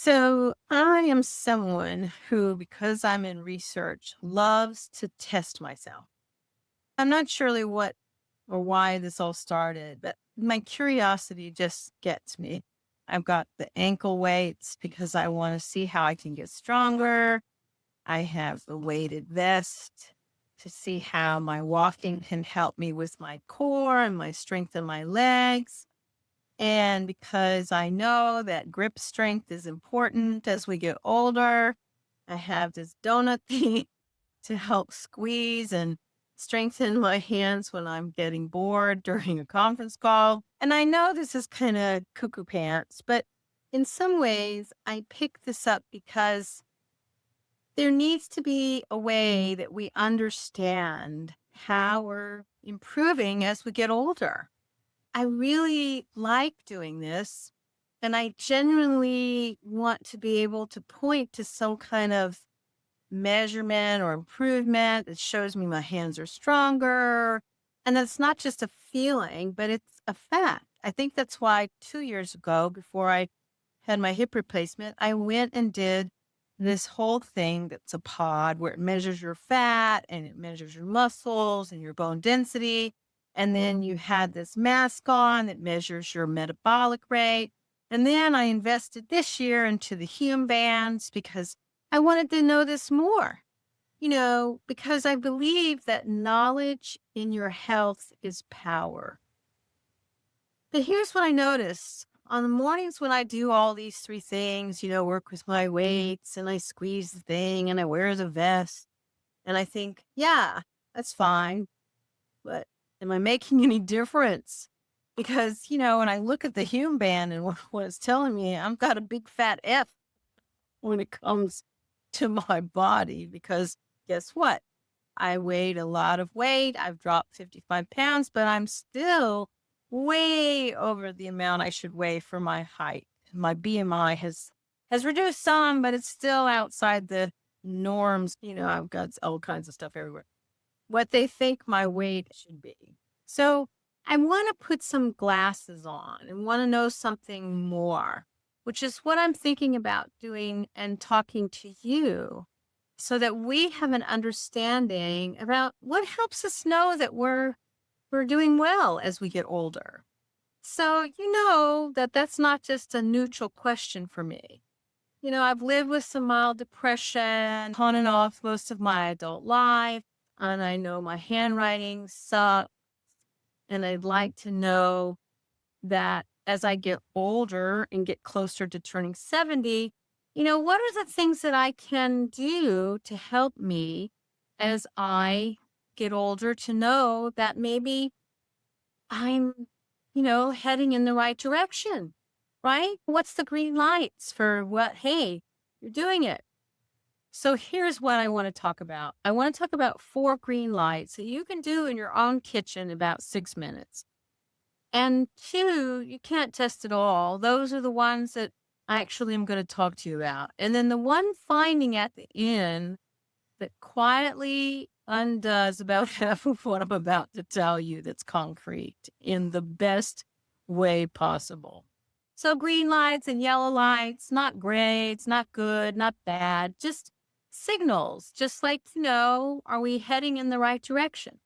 So I am someone who, because I'm in research, loves to test myself. I'm not surely what or why this all started, but my curiosity just gets me. I've got the ankle weights because I want to see how I can get stronger. I have the weighted vest to see how my walking can help me with my core and my strength in my legs. And because I know that grip strength is important as we get older, I have this donut thing to help squeeze and strengthen my hands when I'm getting bored during a conference call. And I know this is kind of cuckoo pants, but in some ways, I picked this up because there needs to be a way that we understand how we're improving as we get older. I really like doing this, and I genuinely want to be able to point to some kind of measurement or improvement that shows me my hands are stronger. And that's not just a feeling, but it's a fact. I think that's why 2 years ago, before I had my hip replacement, I went and did this whole thing that's a pod where it measures your fat and it measures your muscles and your bone density. And then you had this mask on that measures your metabolic rate. And then I invested this year into the Hume bands because I wanted to know this more, because I believe that knowledge in your health is power. But here's what I noticed. On the mornings when I do all these three things, work with my weights and I squeeze the thing and I wear the vest, and I think, yeah, that's fine. But am I making any difference? Because, when I look at the Hume band and what it's telling me, I've got a big fat F when it comes to my body. Because guess what? I weighed a lot of weight. I've dropped 55 pounds, but I'm still way over the amount I should weigh for my height. My BMI has reduced some, but it's still outside the norms. I've got all kinds of stuff everywhere. What they think my weight should be. So I want to put some glasses on and want to know something more, which is what I'm thinking about doing and talking to you so that we have an understanding about what helps us know that we're doing well as we get older. So you know that that's not just a neutral question for me. I've lived with some mild depression on and off most of my adult life, and I know my handwriting sucks, and I'd like to know that as I get older and get closer to turning 70, what are the things that I can do to help me as I get older to know that maybe I'm, heading in the right direction, right? What's the green lights for what? Hey, you're doing it. So here's what I want to talk about. I want to talk about 4 green lights that you can do in your own kitchen in about 6 minutes. And 2, you can't test it all. Those are the ones that I actually am going to talk to you about. And then the one finding at the end that quietly undoes about half of what I'm about to tell you that's concrete in the best way possible. So green lights and yellow lights, not great, it's not good, not bad, just signals, just like to know, are we heading in the right direction?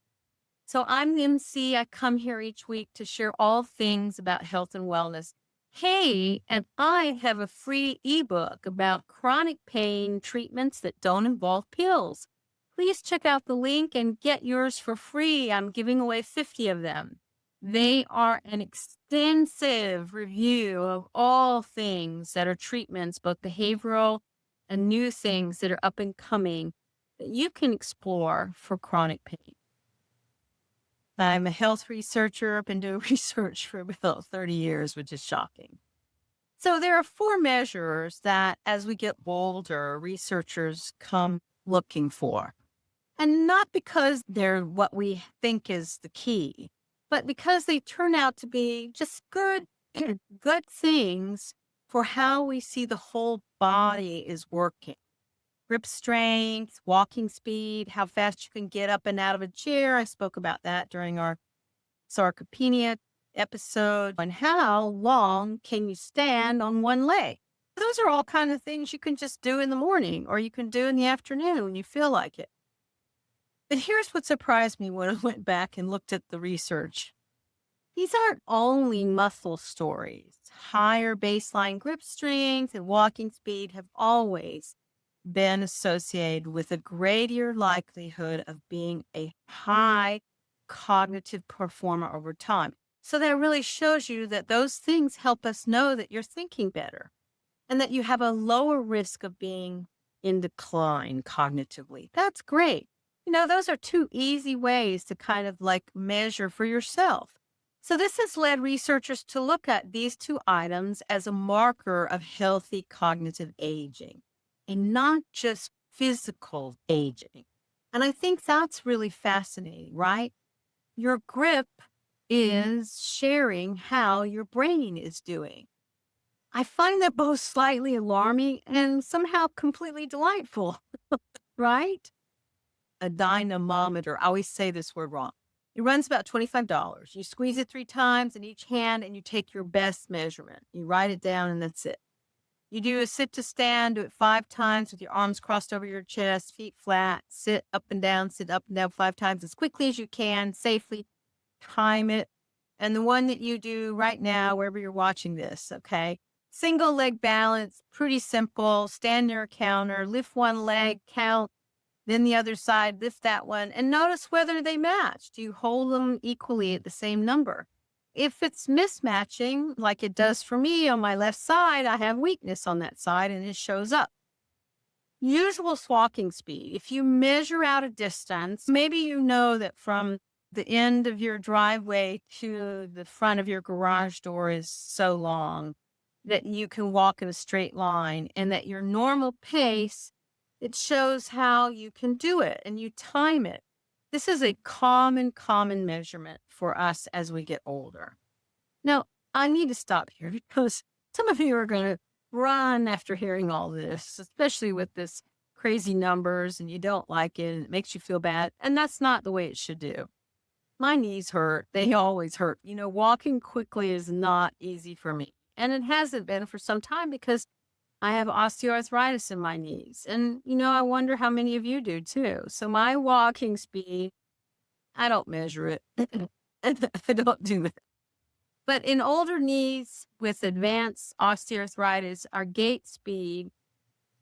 So I'm the MC. I come here each week to share all things about health and wellness. Hey, and I have a free ebook about chronic pain treatments that don't involve pills. Please check out the link and get yours for free. I'm giving away 50 of them. They are an extensive review of all things that are treatments, both behavioral and new things that are up and coming that you can explore for chronic pain. I'm a health researcher. I've been doing research for about 30 years, which is shocking. So there are 4 measures that as we get older, researchers come looking for. And not because they're what we think is the key, but because they turn out to be just good, good things for how we see the whole body is working. Grip strength, walking speed, how fast you can get up and out of a chair. I spoke about that during our sarcopenia episode. And how long can you stand on one leg? Those are all kind of things you can just do in the morning or you can do in the afternoon when you feel like it. But here's what surprised me when I went back and looked at the research. These aren't only muscle stories. Higher baseline grip strength and walking speed have always been associated with a greater likelihood of being a high cognitive performer over time. So that really shows you that those things help us know that you're thinking better and that you have a lower risk of being in decline cognitively. That's great. Those are two easy ways to kind of like measure for yourself. So, this has led researchers to look at these two items as a marker of healthy cognitive aging and not just physical aging. And I think that's really fascinating, right? Your grip is sharing how your brain is doing. I find that both slightly alarming and somehow completely delightful, right? A dynamometer. I always say this word wrong. It runs about $25. You squeeze it 3 times in each hand and you take your best measurement. You write it down and that's it. You do a sit to stand, do it 5 times with your arms crossed over your chest, feet flat, sit up and down 5 times as quickly as you can, safely time it. And the one that you do right now, wherever you're watching this, okay? Single leg balance, pretty simple. Stand near a counter, lift one leg, count, then the other side, lift that one, and notice whether they match. Do you hold them equally at the same number? If it's mismatching, like it does for me on my left side, I have weakness on that side and it shows up. Usual walking speed. If you measure out a distance, maybe you know that from the end of your driveway to the front of your garage door is so long that you can walk in a straight line and that your normal pace, it shows how you can do it and you time it. This is a common measurement for us as we get older. Now, I need to stop here because some of you are going to run after hearing all this, especially with this crazy numbers and you don't like it and it makes you feel bad. And that's not the way it should do. My knees hurt. They always hurt. Walking quickly is not easy for me. And it hasn't been for some time because I have osteoarthritis in my knees. And, I wonder how many of you do too. So my walking speed, I don't measure it. I don't do that. But in older knees with advanced osteoarthritis, our gait speed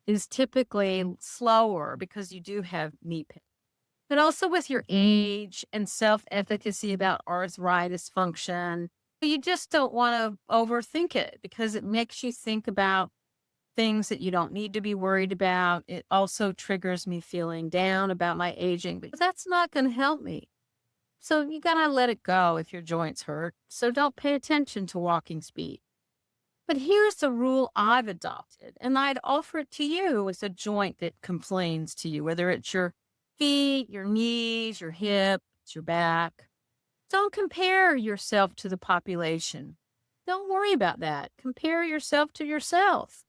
is typically slower because you do have knee pain. But also with your age and self-efficacy about arthritis function, you just don't want to overthink it because it makes you think about things that you don't need to be worried about. It also triggers me feeling down about my aging, but that's not going to help me. So you got to let it go if your joints hurt. So don't pay attention to walking speed. But here's the rule I've adopted, and I'd offer it to you as a joint that complains to you, whether it's your feet, your knees, your hips, your back. Don't compare yourself to the population. Don't worry about that. Compare yourself to yourself.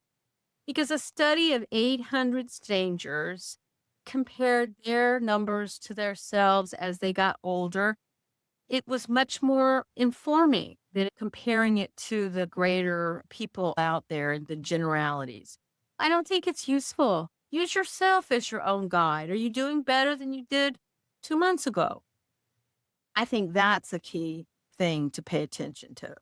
Because a study of 800 strangers compared their numbers to themselves as they got older. It was much more informing than comparing it to the greater people out there and the generalities. I don't think it's useful. Use yourself as your own guide. Are you doing better than you did 2 months ago? I think that's a key thing to pay attention to.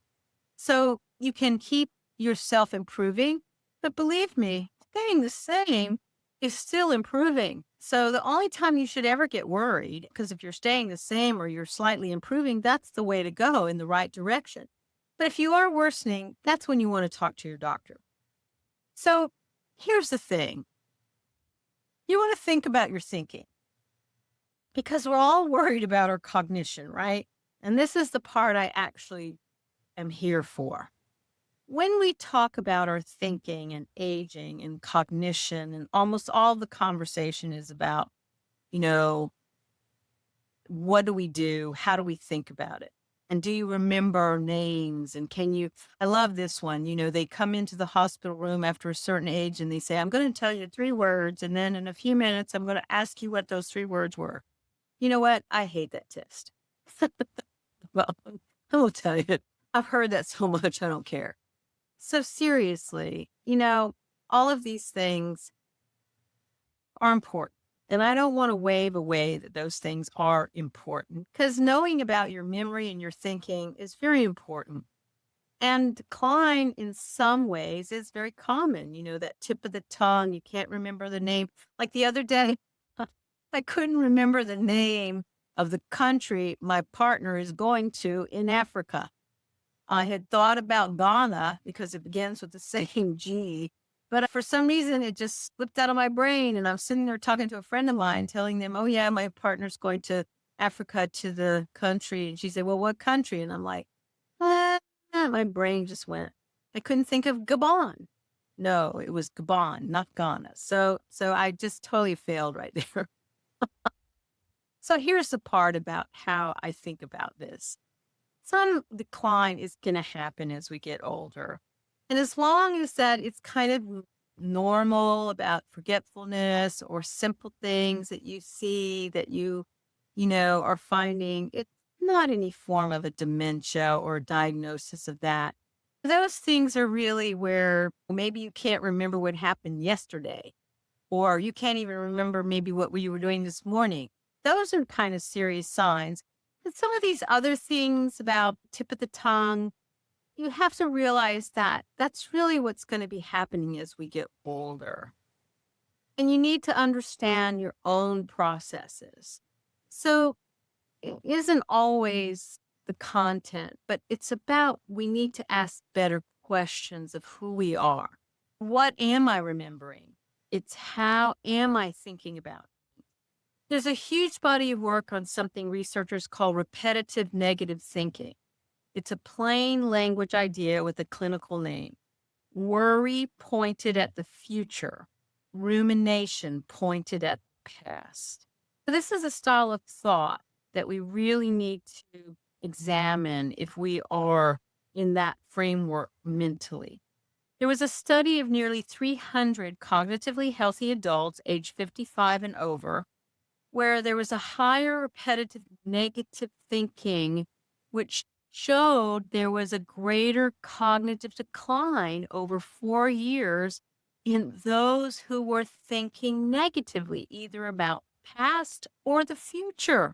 So you can keep yourself improving, but believe me, staying the same is still improving. So the only time you should ever get worried, because if you're staying the same or you're slightly improving, that's the way to go in the right direction. But if you are worsening, that's when you want to talk to your doctor. So here's the thing. You want to think about your thinking because we're all worried about our cognition, right? And this is the part I actually am here for. When we talk about our thinking and aging and cognition, and almost all the conversation is about, what do we do? How do we think about it? And do you remember names? And I love this one. They come into the hospital room after a certain age and they say, I'm going to tell you 3 words. And then in a few minutes, I'm going to ask you what those 3 words were. You know what? I hate that test. Well, I will tell you, I've heard that so much, I don't care. So seriously, all of these things are important. And I don't want to wave away that those things are important because knowing about your memory and your thinking is very important. And decline in some ways is very common, that tip of the tongue, you can't remember the name. Like the other day, I couldn't remember the name of the country my partner is going to in Africa. I had thought about Ghana because it begins with the same G, but for some reason it just slipped out of my brain. And I'm sitting there talking to a friend of mine, telling them, "Oh yeah, my partner's going to Africa to the country." And she said, "Well, what country?" And I'm like, "Ah," my brain just went. I couldn't think of Gabon. No, it was Gabon, not Ghana. So I just totally failed right there. So here's the part about how I think about this. Some decline is going to happen as we get older. And as long as that it's kind of normal about forgetfulness or simple things that you see that you are finding it's not any form of a dementia or diagnosis of that. Those things are really where maybe you can't remember what happened yesterday or you can't even remember maybe what you were doing this morning. Those are kind of serious signs. But some of these other things about tip of the tongue, you have to realize that that's really what's going to be happening as we get older. And you need to understand your own processes. So it isn't always the content, but it's about we need to ask better questions of who we are. What am I remembering? It's how am I thinking about? There's a huge body of work on something researchers call repetitive negative thinking. It's a plain language idea with a clinical name. Worry pointed at the future, rumination pointed at the past. So this is a style of thought that we really need to examine if we are in that framework mentally. There was a study of nearly 300 cognitively healthy adults aged 55 and over where there was a higher repetitive negative thinking, which showed there was a greater cognitive decline over 4 years in those who were thinking negatively, either about past or the future.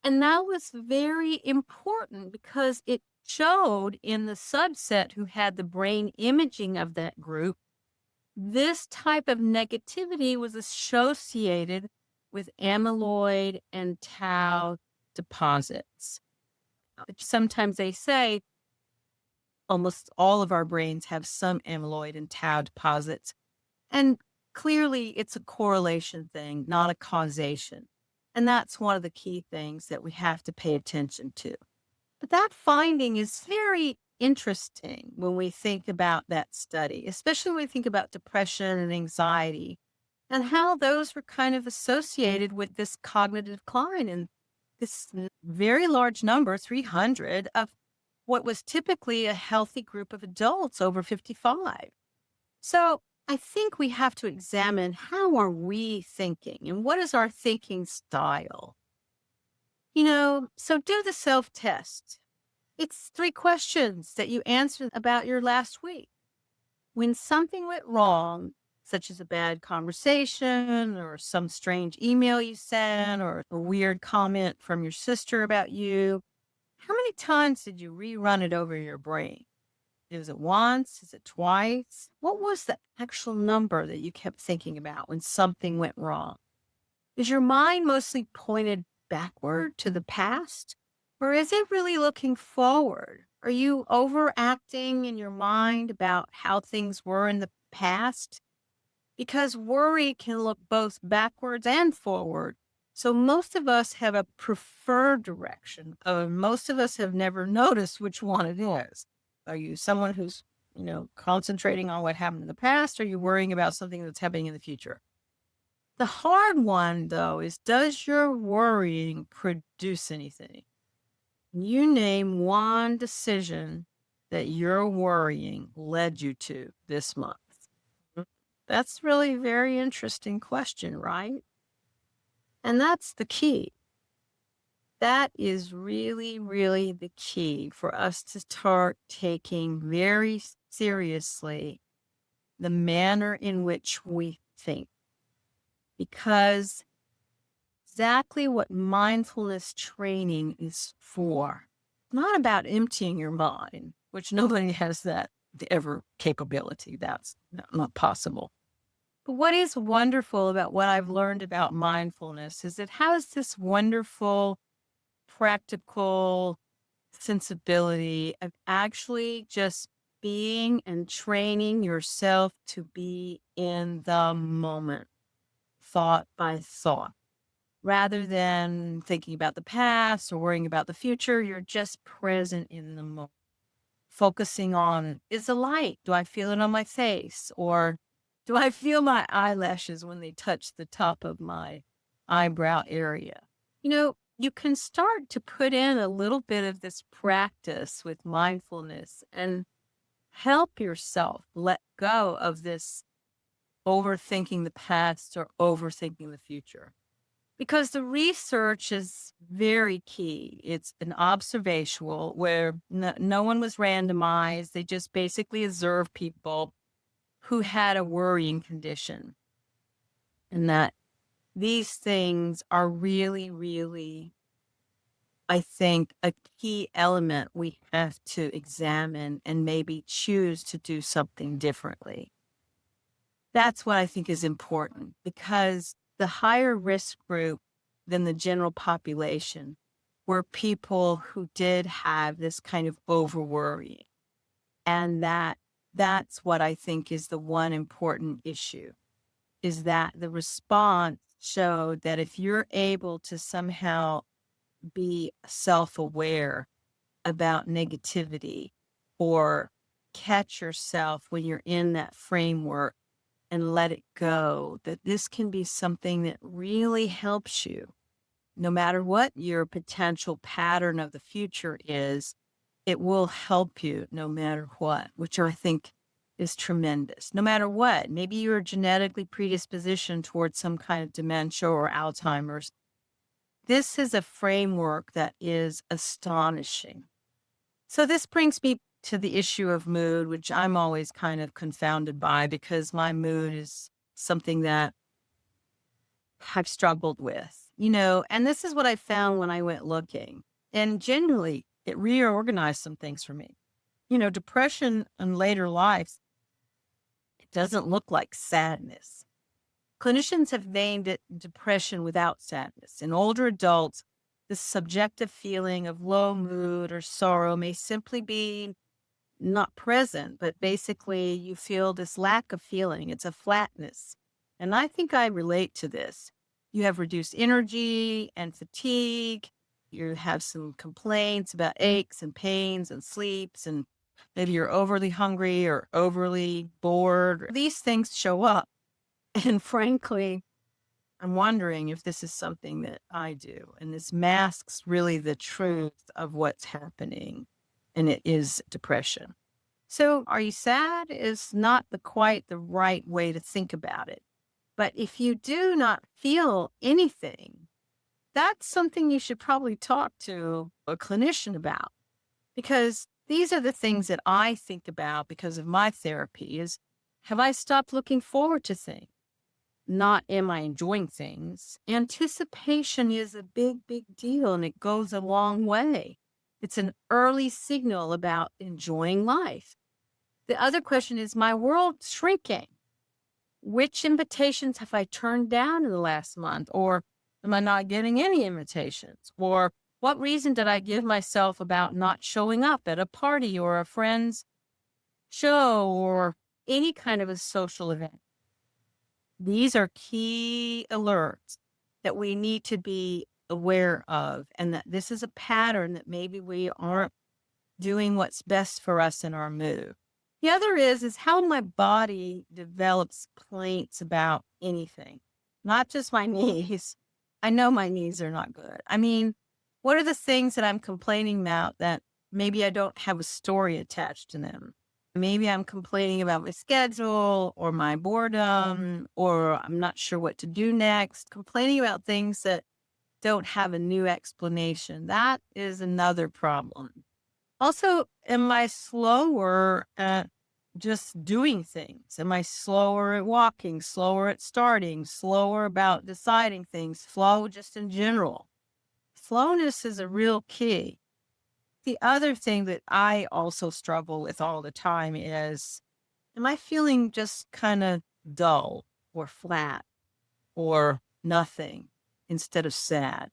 And that was very important because it showed in the subset who had the brain imaging of that group, this type of negativity was associated with amyloid and tau deposits. Which sometimes they say almost all of our brains have some amyloid and tau deposits. And clearly it's a correlation thing, not a causation. And that's one of the key things that we have to pay attention to. But that finding is very interesting when we think about that study, especially when we think about depression and anxiety and how those were kind of associated with this cognitive decline and this very large number, 300, of what was typically a healthy group of adults over 55. So I think we have to examine how are we thinking and what is our thinking style? So do the self-test. It's 3 questions that you answer about your last week. When something went wrong, such as a bad conversation or some strange email you sent or a weird comment from your sister about you, how many times did you rerun it over your brain? Is it once? Is it twice? What was the actual number that you kept thinking about when something went wrong? Is your mind mostly pointed backward to the past? Or is it really looking forward? Are you overacting in your mind about how things were in the past? Because worry can look both backwards and forward. So most of us have a preferred direction. Most of us have never noticed which one it is. Are you someone who's, concentrating on what happened in the past? Or are you worrying about something that's happening in the future? The hard one, though, is does your worrying produce anything? You name one decision that your worrying led you to this month. That's really a very interesting question, right? And that's the key. That is really, really the key for us to start taking very seriously the manner in which we think, because exactly what mindfulness training is for. Not about emptying your mind, which nobody has that ever capability. That's not possible. But what is wonderful about what I've learned about mindfulness is it has this wonderful, practical sensibility of actually just being and training yourself to be in the moment, thought by thought. Rather than thinking about the past or worrying about the future, you're just present in the moment, focusing on, is the light? Do I feel it on my face? Or do I feel my eyelashes when they touch the top of my eyebrow area? You can start to put in a little bit of this practice with mindfulness and help yourself let go of this overthinking the past or overthinking the future. Because the research is very key. It's an observational where no one was randomized. They just basically observed people who had a worrying condition. And that these things are really, really, I think, a key element we have to examine and maybe choose to do something differently. That's what I think is important, because the higher risk group than the general population were people who did have this kind of over worrying. And that's what I think is the one important issue, is that the response showed that if you're able to somehow be self-aware about negativity or catch yourself when you're in that framework and let it go, that this can be something that really helps you. No matter what your potential pattern of the future is, it will help you no matter what, which I think is tremendous. No matter what, maybe you're genetically predispositioned towards some kind of dementia or Alzheimer's. This is a framework that is astonishing. So this brings me to the issue of mood, which I'm always kind of confounded by, because my mood is something that I've struggled with, and this is what I found when I went looking. And generally, it reorganized some things for me. Depression in later life, it doesn't look like sadness. Clinicians have named it depression without sadness. In older adults, this subjective feeling of low mood or sorrow may simply be not present, but basically you feel this lack of feeling. It's a flatness. And I think I relate to this. You have reduced energy and fatigue. You have some complaints about aches and pains and sleeps, and maybe you're overly hungry or overly bored. These things show up. And frankly, I'm wondering if this is something that I do. And this masks really the truth of what's happening. And it is depression. So, are you sad is not quite the right way to think about it. But if you do not feel anything, that's something you should probably talk to a clinician about, because these are the things that I think about because of my therapy is, have I stopped looking forward to things? Not am I enjoying things? Anticipation is a big, big deal, and it goes a long way. It's an early signal about enjoying life. The other question is, my world shrinking? Which invitations have I turned down in the last month? Or am I not getting any invitations? Or what reason did I give myself about not showing up at a party or a friend's show or any kind of a social event? These are key alerts that we need to be aware of, and that this is a pattern that maybe we aren't doing what's best for us in our mood. The other is how my body develops complaints about anything, not just my knees. I know my knees are not good. I mean, what are the things that I'm complaining about that maybe I don't have a story attached to them? Maybe I'm complaining about my schedule or my boredom, or I'm not sure what to do next. Complaining about things that don't have a new explanation. That is another problem. Also, am I slower at just doing things? Am I slower at walking, slower at starting, slower about deciding things, slow just in general? Slowness is a real key. The other thing that I also struggle with all the time is, am I feeling just kind of dull or flat or nothing instead of sad?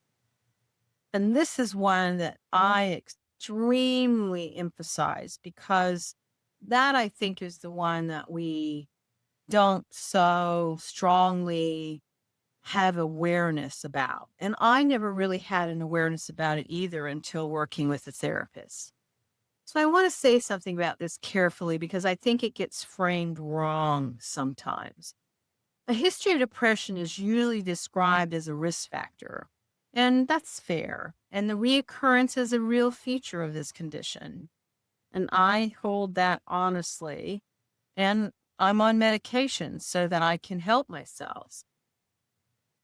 And this is one that I extremely emphasize because that I think is the one that we don't so strongly have awareness about. And I never really had an awareness about it either until working with a therapist. So I want to say something about this carefully because I think it gets framed wrong sometimes. A history of depression is usually described as a risk factor, and that's fair. And the reoccurrence is a real feature of this condition. And I hold that honestly. And I'm on medication so that I can help myself.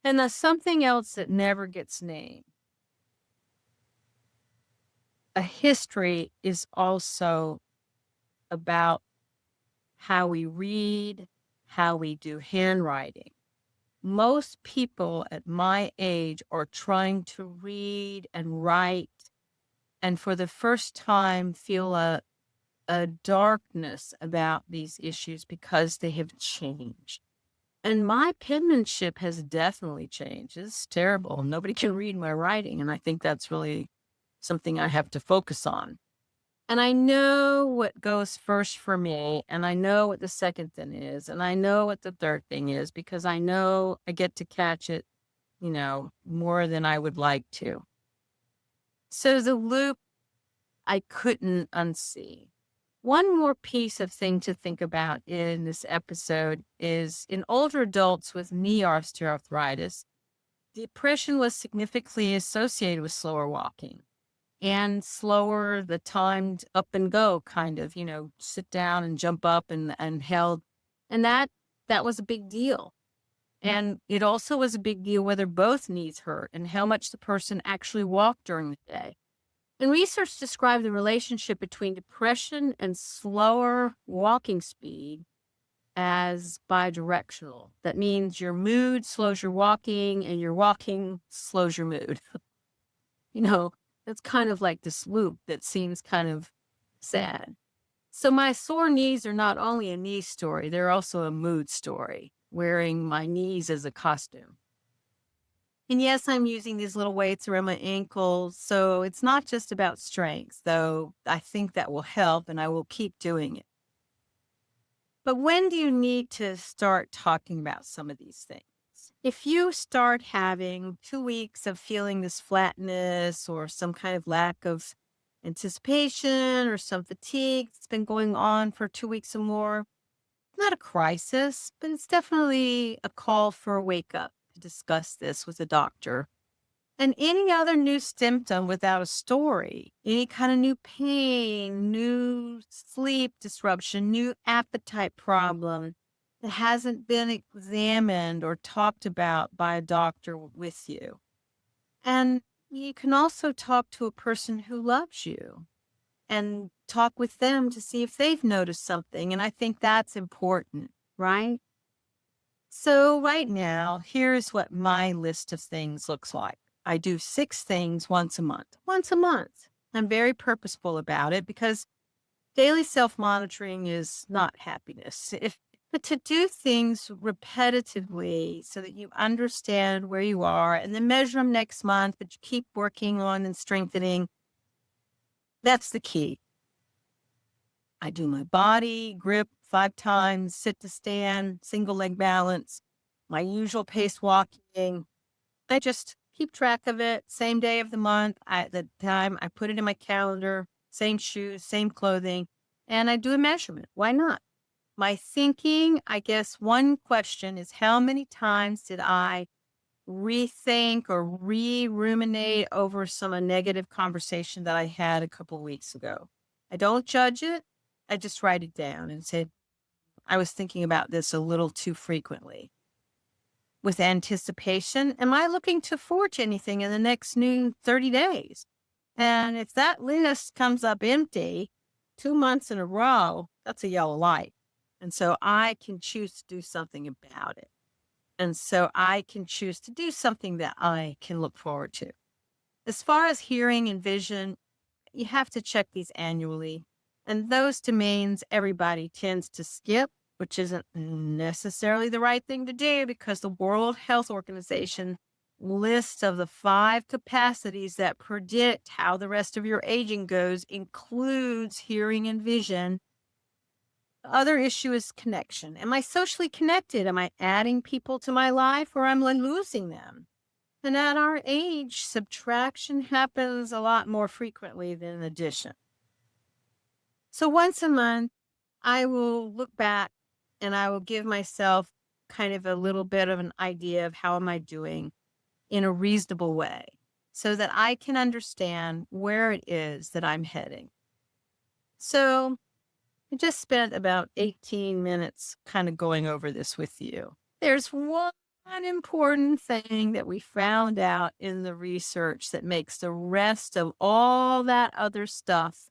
And there's something else that never gets named. A history is also about how we read, how we do handwriting. Most people at my age are trying to read and write, and for the first time feel a darkness about these issues because they have changed. And my penmanship has definitely changed. It's terrible. Nobody can read my writing, and I think that's really something I have to focus on. And I know what goes first for me, and I know what the second thing is, and I know what the third thing is because I know I get to catch it, more than I would like to. So the loop I couldn't unsee. One more piece of thing to think about in this episode is in older adults with knee osteoarthritis, depression was significantly associated with slower walking and slower the timed up and go kind of, sit down and jump up and held. And that was a big deal. And it also was a big deal whether both knees hurt and how much the person actually walked during the day. And research described the relationship between depression and slower walking speed as bidirectional. That means your mood slows your walking and your walking slows your mood. you know, it's kind of like this loop that seems kind of sad. So my sore knees are not only a knee story, they're also a mood story, wearing my knees as a costume. And yes, I'm using these little weights around my ankles. So it's not just about strength, though I think that will help and I will keep doing it. But when do you need to start talking about some of these things? If you start having 2 weeks of feeling this flatness or some kind of lack of anticipation or some fatigue that's been going on for 2 weeks or more, not a crisis, but it's definitely a call for a wake up to discuss this with a doctor. And any other new symptom without a story, any kind of new pain, new sleep disruption, new appetite problem that hasn't been examined or talked about by a doctor with you. And you can also talk to a person who loves you and talk with them to see if they've noticed something. And I think that's important, right? So right now, here's what my list of things looks like. I do 6 things once a month. Once a month. I'm very purposeful about it because daily self-monitoring is not happiness. But to do things repetitively so that you understand where you are and then measure them next month, but you keep working on and strengthening, that's the key. I do my body, grip 5 times, sit to stand, single leg balance, my usual pace walking. I just keep track of it. Same day of the month, at the time, I put it in my calendar, same shoes, same clothing, and I do a measurement. Why not? My thinking, I guess one question is how many times did I rethink or ruminate over some negative conversation that I had a couple weeks ago? I don't judge it. I just write it down and say, I was thinking about this a little too frequently. With anticipation, am I looking to forge anything in the next new 30 days? And if that list comes up empty, 2 months in a row, that's a yellow light. And so I can choose to do something about it. And so I can choose to do something that I can look forward to. As far as hearing and vision, you have to check these annually. And those domains everybody tends to skip, which isn't necessarily the right thing to do because the World Health Organization list of the 5 capacities that predict how the rest of your aging goes includes hearing and vision. The other issue is connection. Am I socially connected? Am I adding people to my life or am I losing them? And at our age, subtraction happens a lot more frequently than addition. So once a month, I will look back and I will give myself kind of a little bit of an idea of how am I doing in a reasonable way so that I can understand where it is that I'm heading. So I just spent about 18 minutes kind of going over this with you. There's one important thing that we found out in the research that makes the rest of all that other stuff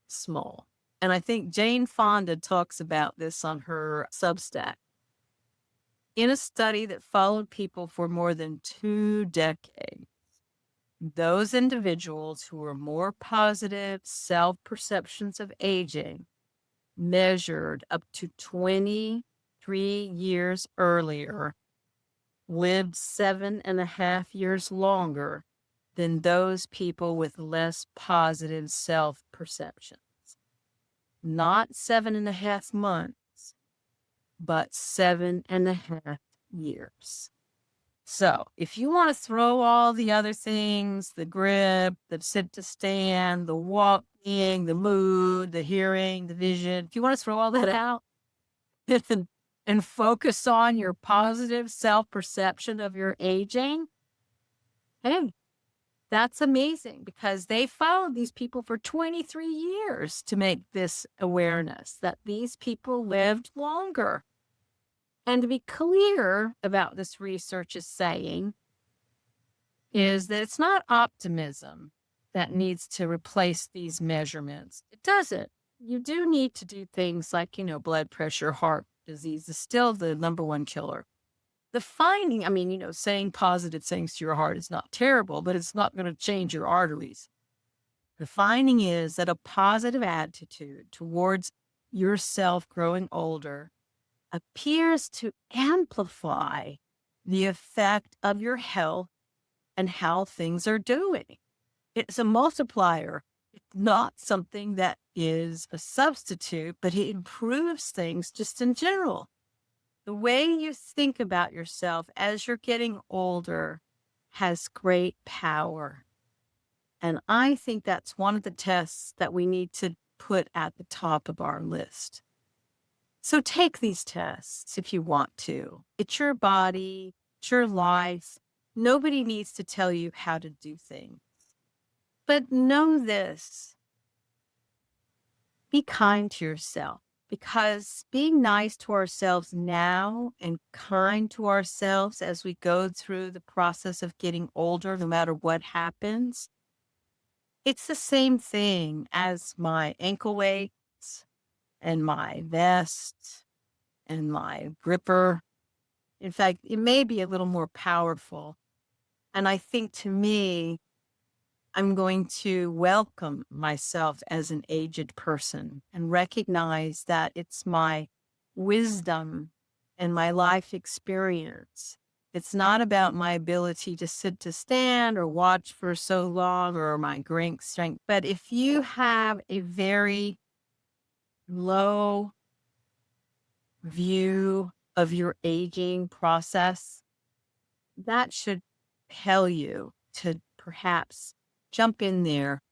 small. And I think Jane Fonda talks about this on her Substack. In a study that followed people for more than 2 decades, those individuals who were more positive self-perceptions of aging measured up to 23 years earlier lived 7.5 years longer than those people with less positive self-perceptions. Not 7.5 months, but 7.5 years. So if you want to throw all the other things, the grip, the sit to stand, the walking, the mood, the hearing, the vision, if you want to throw all that out and focus on your positive self-perception of your aging, hey, that's amazing because they followed these people for 23 years to make this awareness that these people lived longer. And to be clear about this research is saying is that it's not optimism that needs to replace these measurements. It doesn't. You do need to do things like, blood pressure, heart disease is still the number one killer. The finding, saying positive things to your heart is not terrible, but it's not going to change your arteries. The finding is that a positive attitude towards yourself growing older appears to amplify the effect of your health and how things are doing. It's a multiplier. It's not something that is a substitute, but it improves things just in general. The way you think about yourself as you're getting older has great power. And I think that's one of the tests that we need to put at the top of our list. So take these tests if you want to. It's your body, it's your life. Nobody needs to tell you how to do things. But know this, be kind to yourself. Because being nice to ourselves now and kind to ourselves as we go through the process of getting older, no matter what happens, it's the same thing as my ankle weights and my vest and my gripper. In fact, it may be a little more powerful. And I think to me, I'm going to welcome myself as an aged person and recognize that it's my wisdom and my life experience. It's not about my ability to sit to stand or watch for so long or my great strength. But if you have a very low view of your aging process, that should tell you to perhaps jump in there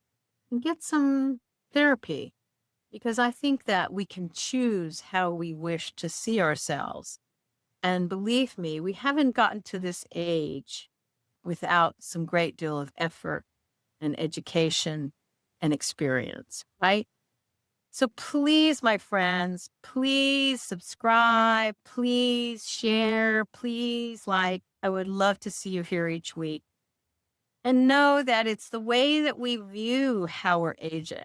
and get some therapy, because I think that we can choose how we wish to see ourselves. And believe me, we haven't gotten to this age without some great deal of effort and education and experience, right? So please, my friends, please subscribe, please share, please like. I would love to see you here each week. And know that it's the way that we view how we're aging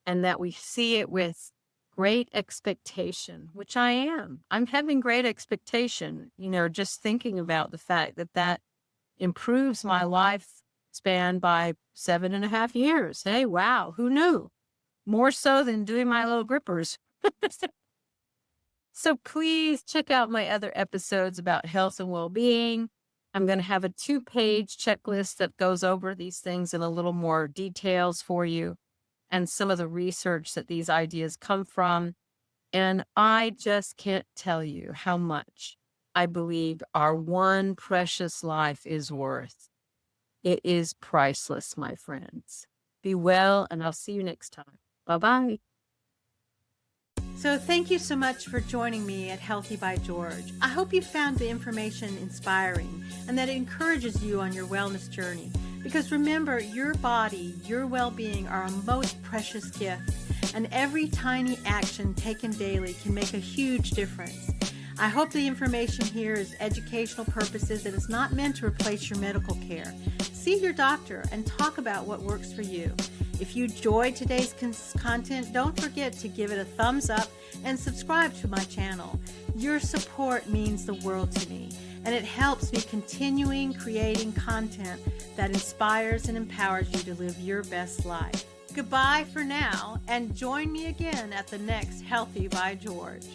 and that we see it with great expectation, which I am. I'm having great expectation, just thinking about the fact that that improves my lifespan by 7.5 years. Hey, wow, who knew? More so than doing my little grippers. So please check out my other episodes about health and well-being. I'm going to have a 2-page checklist that goes over these things in a little more details for you and some of the research that these ideas come from. And I just can't tell you how much I believe our one precious life is worth. It is priceless, my friends. Be well, and I'll see you next time. Bye-bye. So thank you so much for joining me at Healthy by George. I hope you found the information inspiring and that it encourages you on your wellness journey. Because remember, your body, your well-being are a most precious gift, and every tiny action taken daily can make a huge difference. I hope the information here is educational purposes and is not meant to replace your medical care. See your doctor and talk about what works for you. If you enjoyed today's content, don't forget to give it a thumbs up and subscribe to my channel. Your support means the world to me, and it helps me continuing creating content that inspires and empowers you to live your best life. Goodbye for now, and join me again at the next Healthy by George.